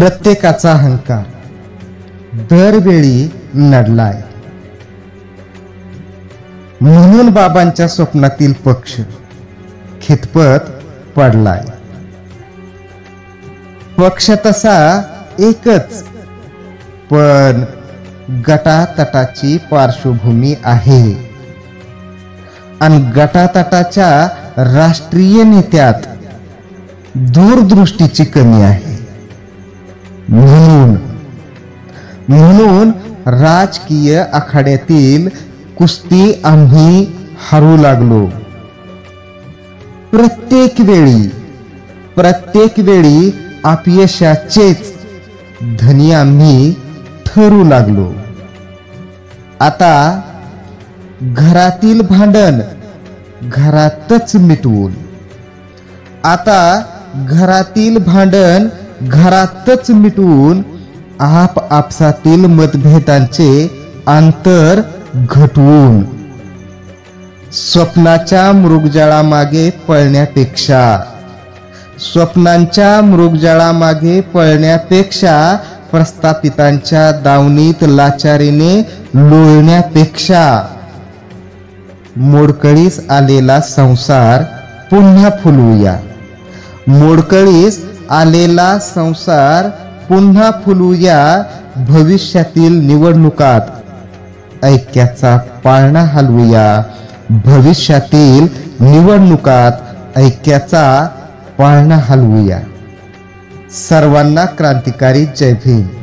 प्रत्येकाचा अहंकार दरवेळी नडलाय. म्हणून बाबांच्या स्वप्नातील पक्ष खितपत पडलाय. पक्ष तसा एकच, पण गटातटाची पार्श्वभूमी आहे आणि गटातटाच्या राष्ट्रीय नेत्यात दूरदृष्टीची कमी आहे. म्हणून राजकीय आखाड्यातील कुस्ती आम्ही हरू लागलो. प्रत्येक वेळी अपयशाचेच धनी आम्ही ठरू लागलो. आता घरातील भांडण घरातच मिटवून आपसातील मतभेदांचे अंतर घटवून स्वप्नांच्या मृगजळामागे पळण्यापेक्षा प्रस्थापितांच्या दावणीत लाचारीने लोळण्यापेक्षा मोडकळीस आलेला संसार पुन्हा फुलवूया. भविष्यातील निवडणुकात ऐक्याचा पाळणा हलवूया. सर्वांना क्रांतिकारी जय भीम.